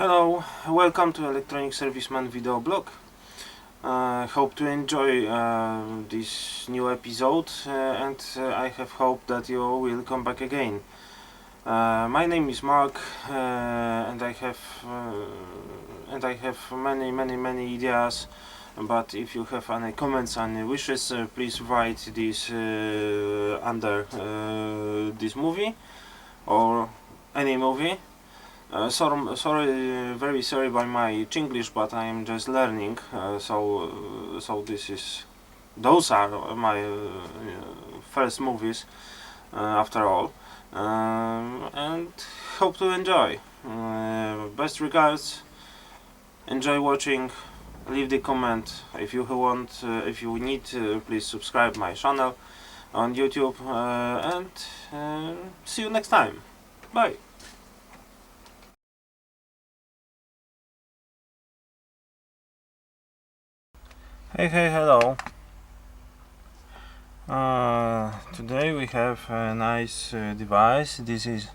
Hello, welcome to Electronic Serviceman video blog. Hope to enjoy this new episode and I have hope that you will come back again. My name is Mark and I have many ideas, but if you have any comments and wishes, please write this under this movie or any movie. Very sorry by my Chinglish, but I am just learning. So those are my first movies after all, and hope to enjoy. Best regards. Enjoy watching. Leave the comment if you want. If you need, please subscribe my channel on YouTube, and see you next time. Bye. Hey, hello. Today we have a nice device. This is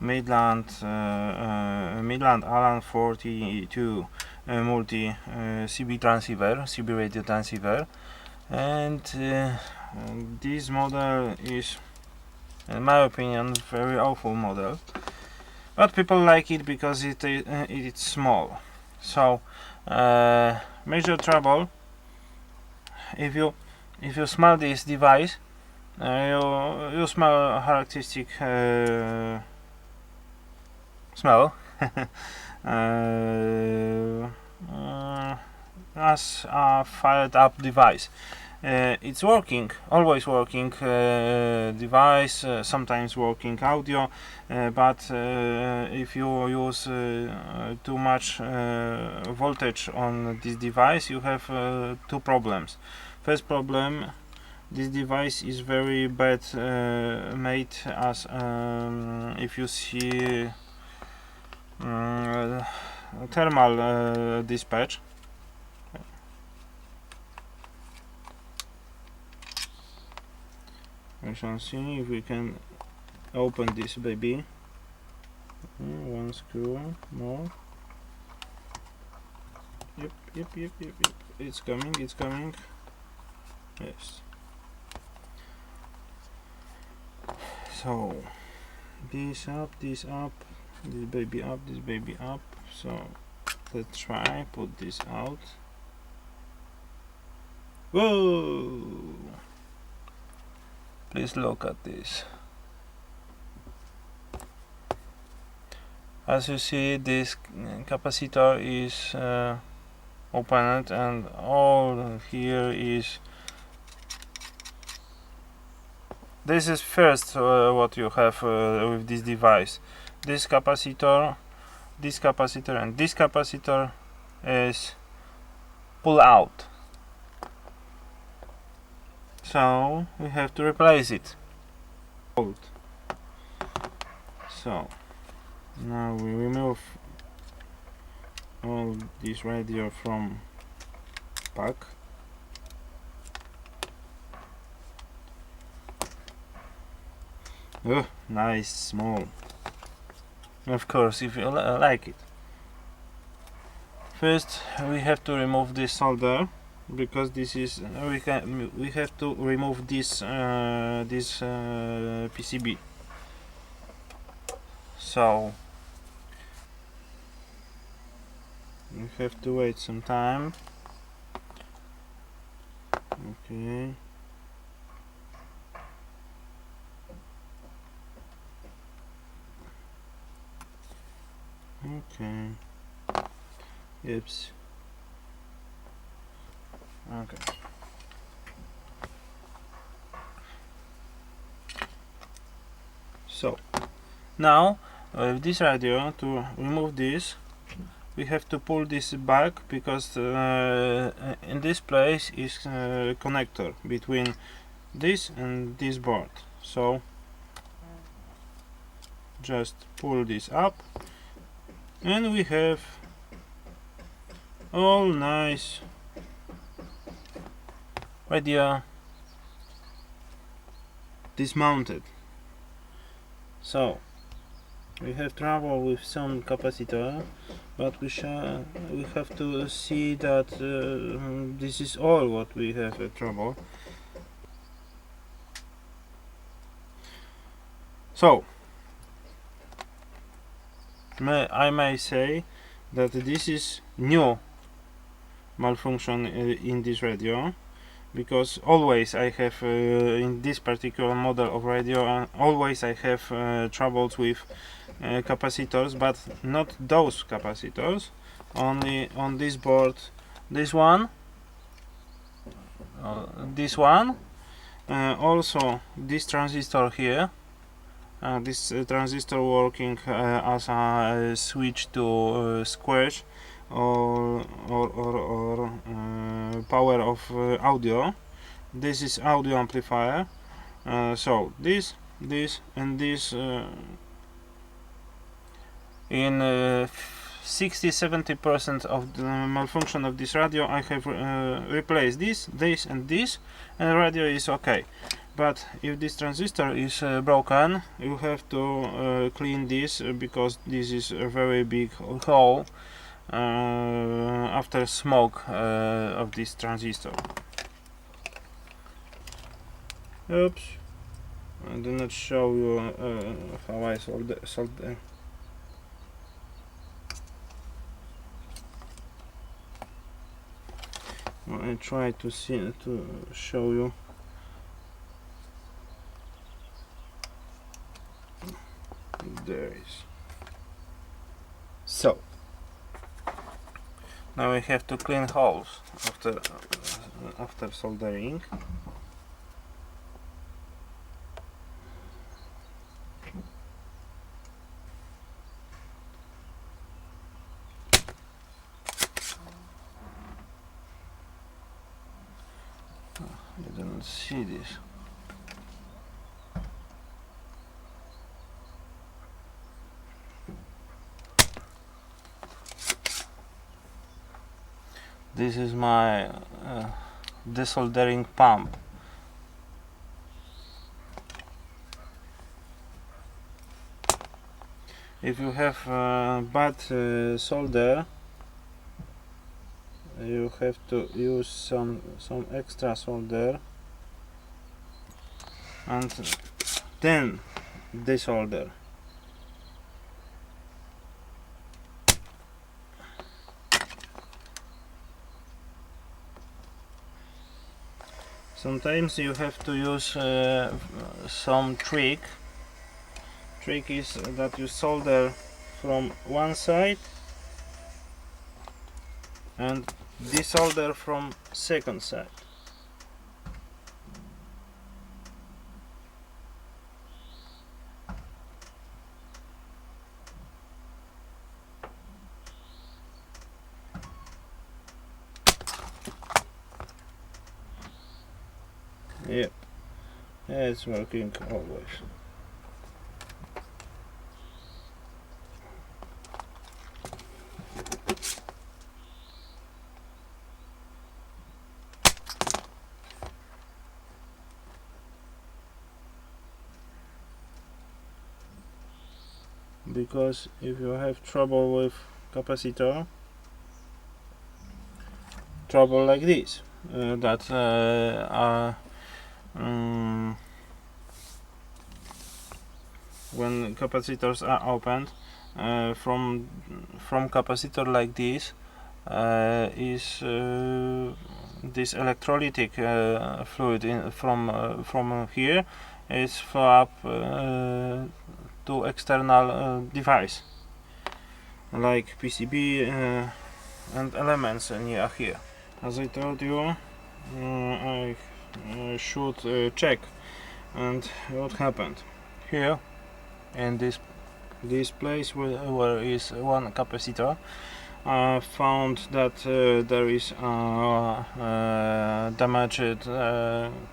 Midland Alan 42 multi CB transceiver, CB radio transceiver, and this model is, in my opinion, very awful model. But people like it because it's small. So major trouble. If you smell this device, you smell a characteristic smell as a fired up device. It's working, always working device, sometimes working audio, but if you use too much voltage on this device, you have two problems. First problem, this device is very bad made, as if you see thermal dispatch. We shall see if we can open this baby. One screw more. Yep. It's coming. Yes. So this baby up. So let's try put this out. Whoa! Please look at this. As you see, this capacitor is opened, and all here is. This is first what you have with this device. This capacitor, and this capacitor is pull out. So we have to replace it. So now we remove all this radio from pack. Oh, nice, small. Of course, if you like it. First, we have to remove this solder, because this is we have to remove this PCB. So we have to wait some time. Okay. Oops. Okay. So now with this radio, to remove this, we have to pull this back, because in this place is a connector between this and this board. So just pull this up, and we have all nice radio dismounted. So we have trouble with some capacitor, but we have to see that this is all what we have trouble. So I may say that this is new malfunction in this radio, because always I have in this particular model of radio, always I have troubles with capacitors, but not those capacitors, only on this board, this one, also this transistor here, this transistor working as a switch to squash or power of audio. This is audio amplifier. So this and this in 60-70% of the malfunction of this radio I have replaced this and this, and the radio is okay. But if this transistor is broken, you have to clean this, because this is a very big hole after smoke of this transistor. Oops, I do not show you how I solder. I try to show you. There is. So now we have to clean holes after soldering. You don't see this. This is my desoldering pump. If you have bad solder, you have to use some extra solder and then desolder. Sometimes you have to use some trick. Trick is that you solder from one side and desolder from second side. Yep, it's working always. Because if you have trouble with capacitor, trouble like this, that when capacitors are opened, from capacitor like this is this electrolytic fluid from here is fill up to external device like PCB and elements near here. As I told you, I should check. And what happened here in this place where is one capacitor, I found that there is a damaged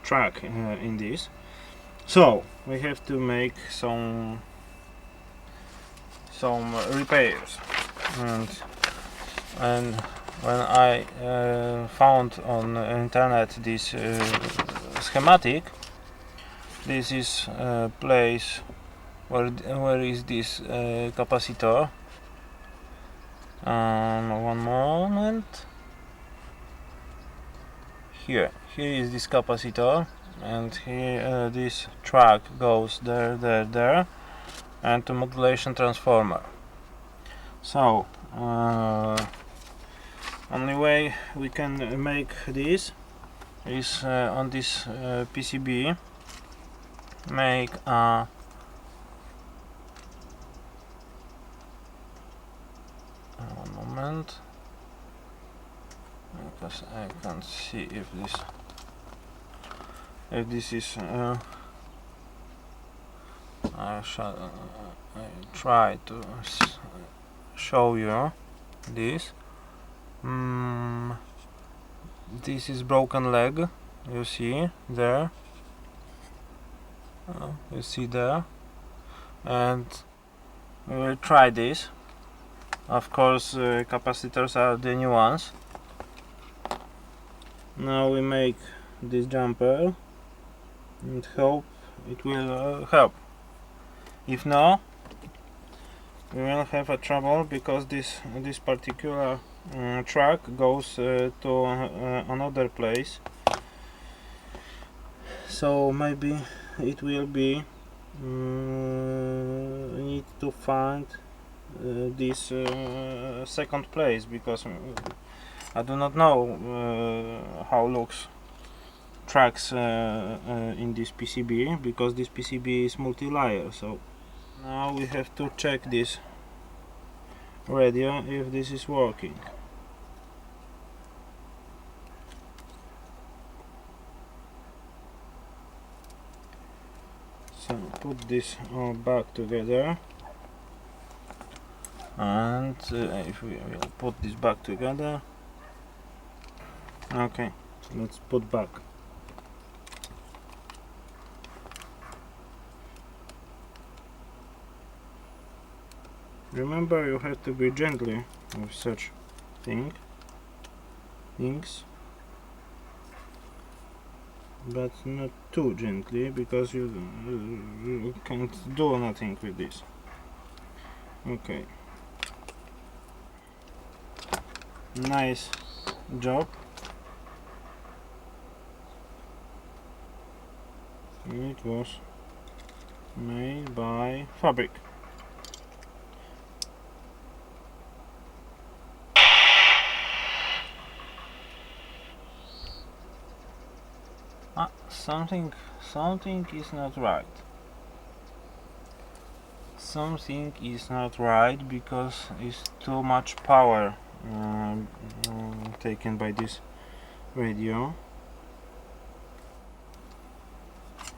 track in this, so we have to make some repairs. And when I found on internet this schematic, this is place where is this capacitor? One moment. Here is this capacitor, and here this track goes there, and to modulation transformer. So only way we can make this is on this PCB make a one moment, because I can't see if this is I try to show you this. This is broken leg, you see there, you see there, and we will try this. Of course, capacitors are the new ones. Now we make this jumper and hope it will help. If no, we will have a trouble, because this particular track goes to another place. So maybe it will be need to find this second place, because I do not know how looks tracks in this PCB, because this PCB is multi-layer. So now we have to check this radio if this is working. So put this all back together, and if we will put this back together, okay, let's put back. Remember, you have to be gently with such things, but not too gently, because you can't do nothing with this. Okay, nice job. It was made by Fabric. Something is not right. Something is not right, because it's too much power taken by this radio.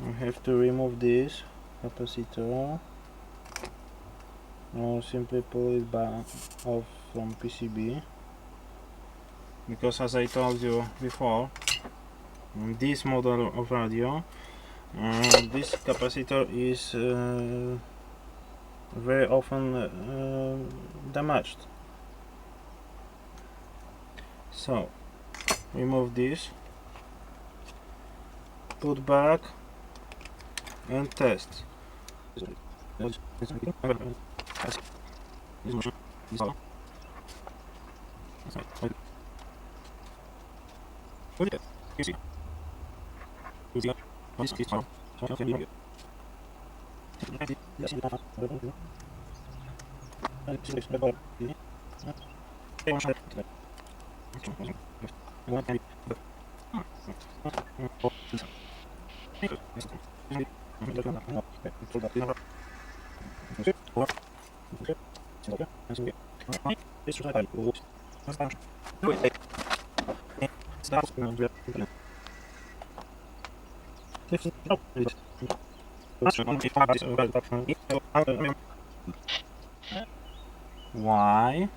I have to remove this capacitor, or simply pull it back off from PCB, because as I told you before, this model of radio, this capacitor is very often damaged. So remove this, put back, and test. Why?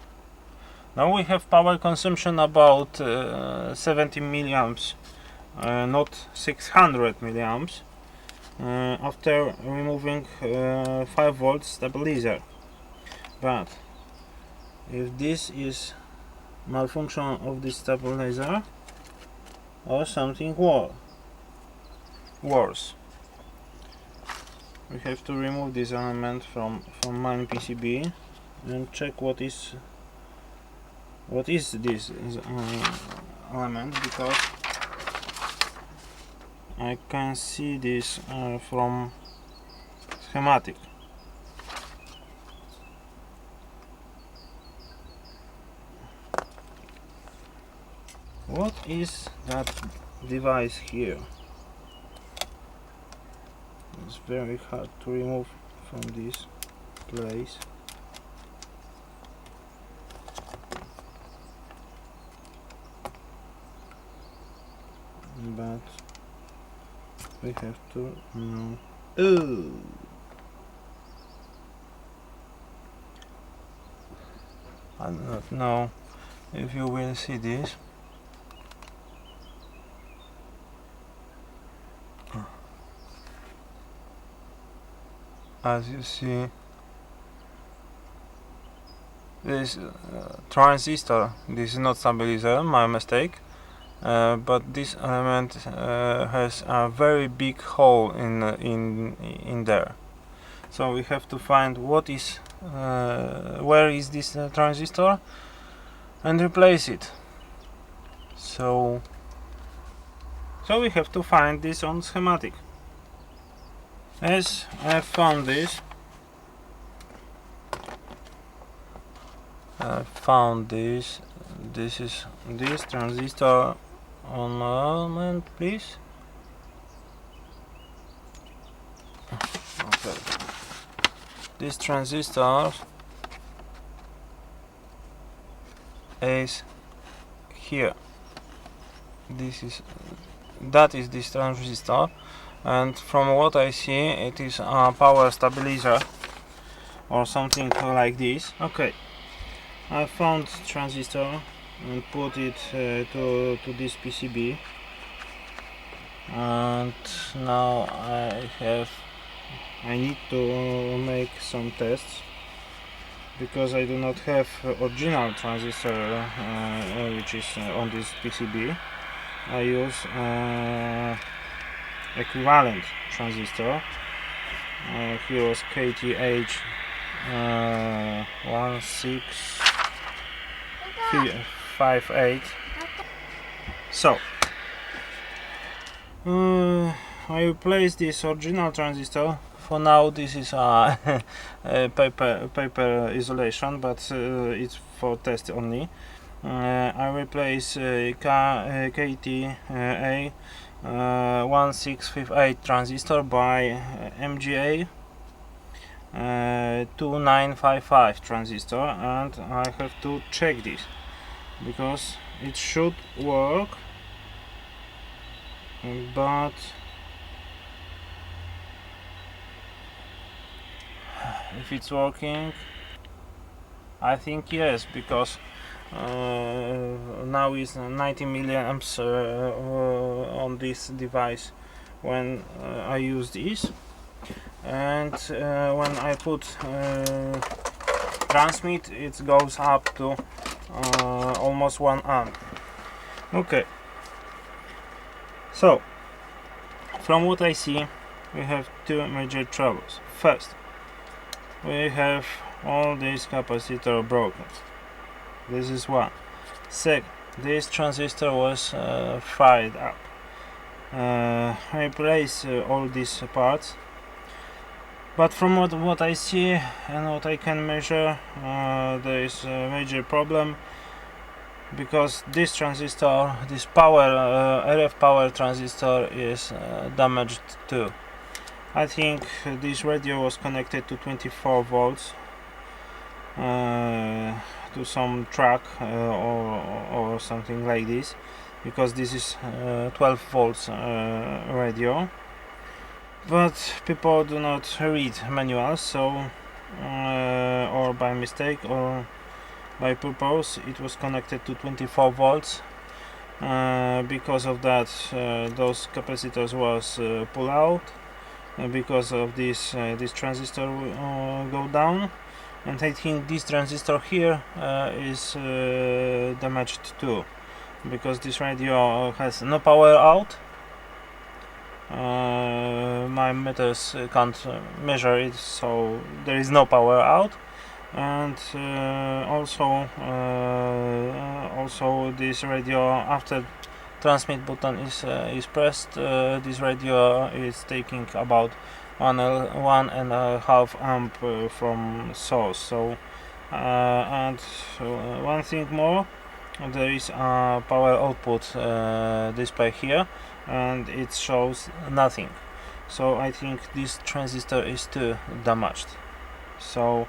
Now we have power consumption about 70 milliamps, not 600 milliamps, after removing 5 volt stabilizer. But if this is malfunction of this stabilizer, or something worse, we have to remove this element from main PCB and check what is this element, because I can see this from schematic. What is that device here? It's very hard to remove from this place. But we have to know. Oh! I do not know if you will see this. As you see, this transistor, this is not stabilizer, my mistake, but this element has a very big hole in there. So we have to find what is where is this transistor and replace it. So we have to find this on schematic. As I found this, this is this transistor. On a moment, please. Okay. This transistor is here. That is this transistor, and from what I see, it is a power stabilizer or something like this. Okay, I found transistor and put it to this PCB, and now I need to make some tests, because I do not have original transistor which is on this PCB. I use equivalent transistor. Here was KTH 1658. So I replaced this original transistor. For now this is a paper isolation, but it's for test only. I replace KTA 1658 transistor by MGA 2955 transistor, and I have to check this because it should work, but if it's working, I think yes, because now is 90 milliamps on this device when I use this, and when I put transmit, it goes up to almost 1 amp. Okay, so from what I see, we have two major troubles. First, we have all these capacitors broken. This is one. Second, this transistor was fired up. I replace all these parts, but from what I see and what I can measure, there is a major problem, because this transistor, this RF power transistor, is damaged too. I think this radio was connected to 24 volts to some track or something like this, because this is 12 volts radio, but people do not read manuals, so or by mistake or by purpose it was connected to 24 volts. Because of that, those capacitors was pull out, because of this transistor go down, and I think this transistor here is damaged too, because this radio has no power out, my meters can't measure it, so there is no power out. And also this radio, after transmit button is pressed, this radio is taking about 1.5 amp from source. So and one thing more, there is a power output display here, and it shows nothing. So I think this transistor is too damaged. So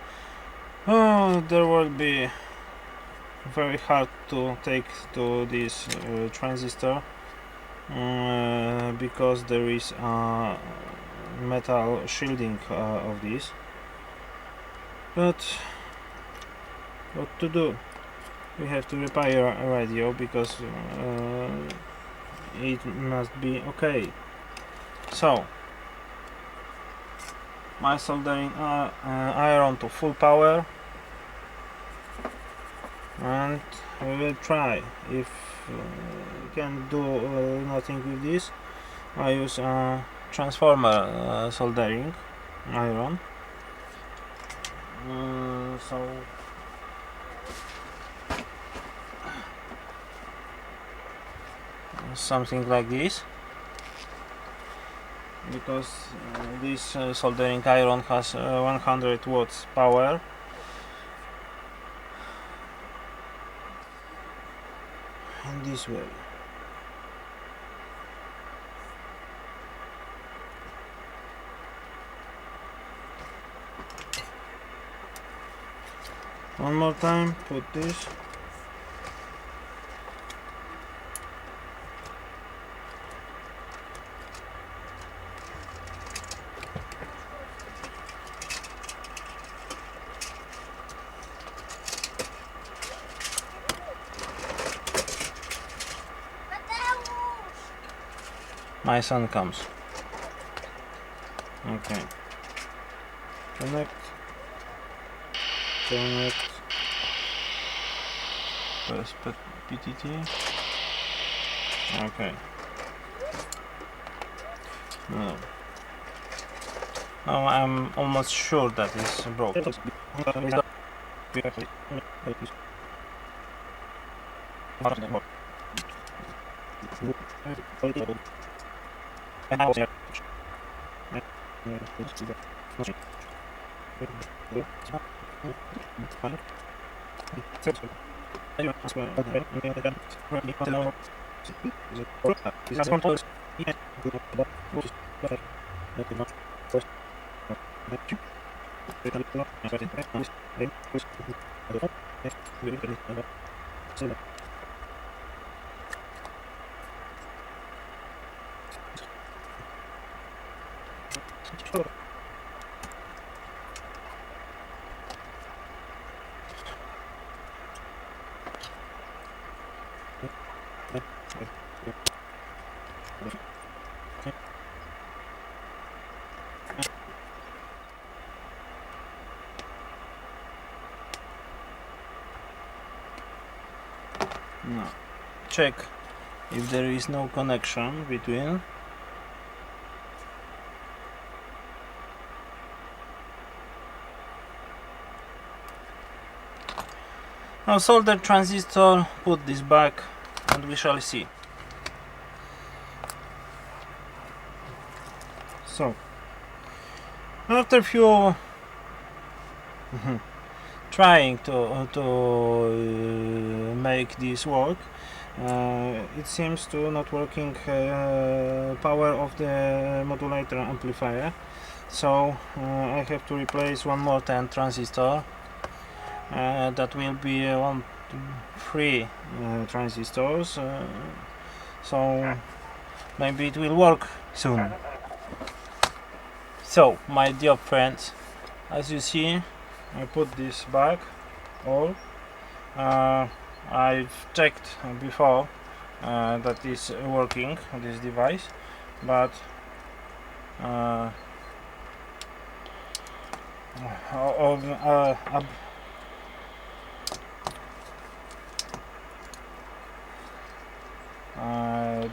there will be very hard to take to this transistor because there is a metal shielding of this. But what to do? We have to repair a radio because it must be okay. So my soldering iron to full power, and we will try. If we can do nothing with this, I use a transformer soldering iron. So something like this, because this soldering iron has 100 watts power. In this way. One more time, put this. My son comes. Okay. Connect. Press PTT. Okay. No. Now I'm almost sure that it's broken. Now, check if there is no connection between. Now solder transistor, put this back, and we shall see. So, after few trying to make this work, it seems to not working power of the modulator amplifier. So I have to replace one more 10 transistor. That will be 3 transistors. So maybe it will work soon. So, my dear friends, as you see, I put this back all. I've checked before that is working, this device, but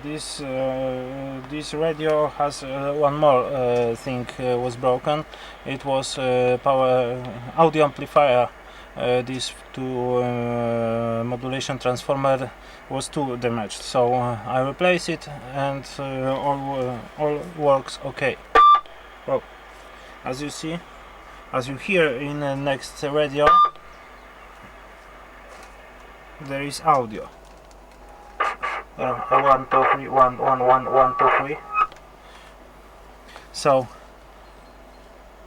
this radio has one more thing was broken. It was power audio amplifier. This modulation transformer was too damaged, so I replaced it, and all works okay. Well, as you see, as you hear in the next radio, there is audio. 1, 2, 3, 1, 1, 1, 1, 2, 3. So,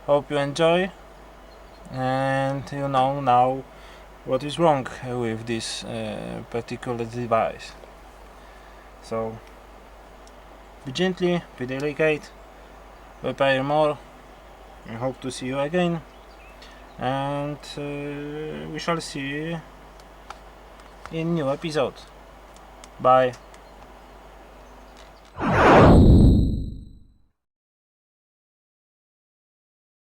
hope you enjoy, and you know now what is wrong with this particular device. So, be gently, be delicate, prepare more. I hope to see you again, and we shall see you in new episode. Bye.